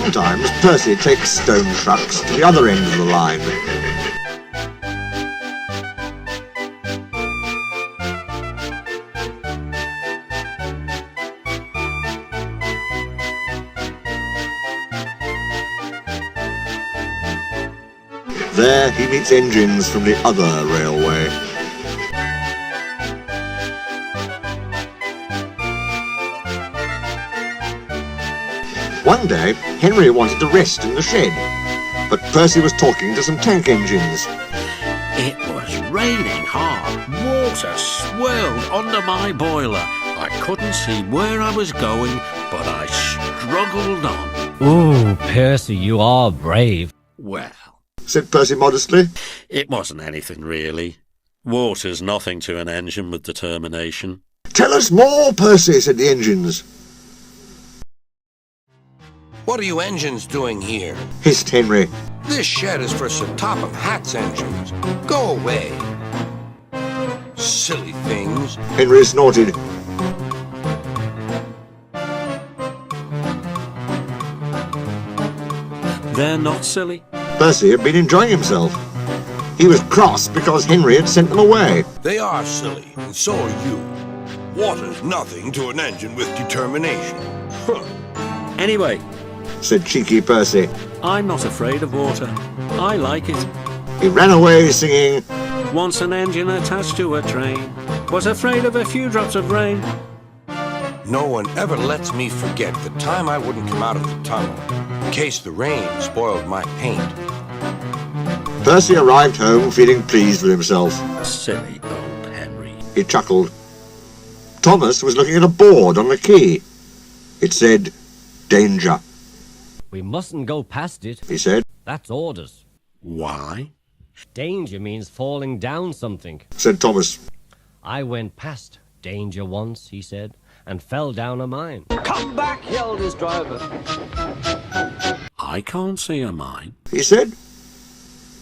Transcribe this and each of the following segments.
Sometimes Percy takes stone trucks to the other end of the line. There he meets engines from the other railway. One day, Henry wanted to rest in the shed, but Percy was talking to some tank engines. It was raining hard. Water swirled under my boiler. I couldn't see where I was going, but I struggled on. Ooh, Percy, you are brave. Well, Said Percy modestly. it wasn't anything really. Water's nothing to an engine with determination. Tell us more, Percy, said the engines. What are you engines doing here? Hissed Henry. This shed is for Sir Topham Hatt's engines. Go away. Silly things. Henry snorted. They're not silly. Percy had been enjoying himself. He was cross because Henry had sent them away. They are silly, and so are you. Water's nothing to an engine with determination. Huh. Anyway, Said cheeky Percy. I'm not afraid of water. I like it. He ran away singing, Once an engine attached to a train was afraid of a few drops of rain. No one ever lets me forget the time I wouldn't come out of the tunnel in case the rain spoiled my paint. Percy arrived home feeling pleased with himself. Silly old Henry. He chuckled. Thomas was looking at a board on the quay. It said, danger, We mustn't go past it. he said. That's orders. Why? Danger means falling down something. Said Thomas. I went past danger once, he said, and fell down a mine. Come back, yelled his driver. I can't see a mine. He said.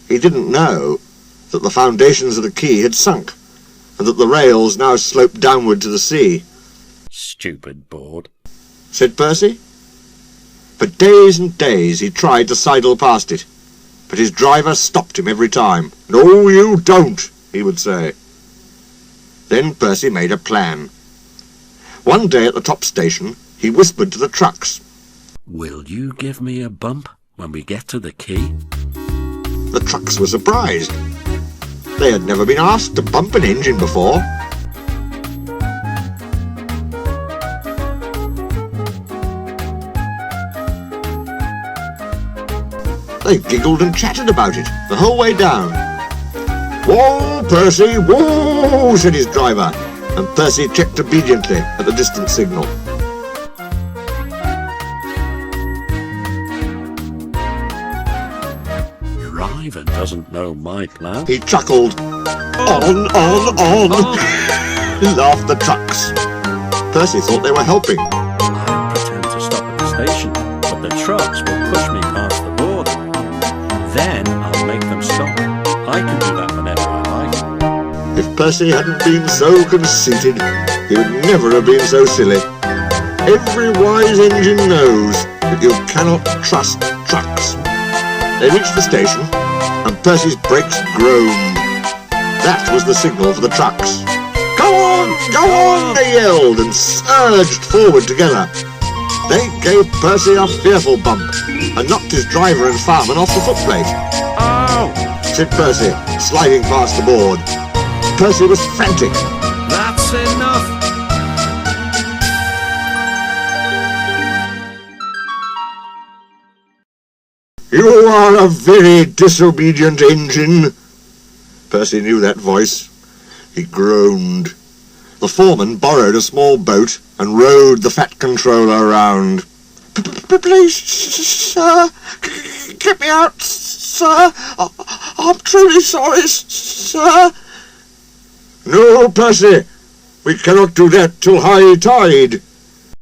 He didn't know that the foundations of the quay had sunk, and that the rails now sloped downward to the sea. Stupid board. Said Percy. For days and days he tried to sidle past it, but his driver stopped him every time. No, you don't, he would say. Then Percy made a plan. One day at the top station, he whispered to the trucks. Will you give me a bump when we get to the quay? The trucks were surprised. They had never been asked to bump an engine before. They giggled and chatted about it the whole way down. Whoa, Percy, whoa, said his driver, and Percy checked obediently at the distant signal. Driver doesn't know my plan. He chuckled. On, laughed the trucks. Percy thought they were helping. I'll pretend to stop at the station, but the trucks will push me past the border. Then I'll make them stop. I can do that whenever I like. If Percy hadn't been so conceited, he would never have been so silly. Every wise engine knows that you cannot trust trucks. They reached the station, and Percy's brakes groaned. That was the signal for the trucks. Go on, they yelled, and surged forward together. They gave Percy a fearful bump, and knocked his driver and fireman off the footplate. Oh, Said Percy, sliding past the board. Percy was frantic. that's enough. You are a very disobedient engine. Percy knew that voice. He groaned. The foreman borrowed a small boat and rowed the fat controller around. Please, sir, get me out, sir. I'm truly sorry, sir. No, Percy, we cannot do that till high tide.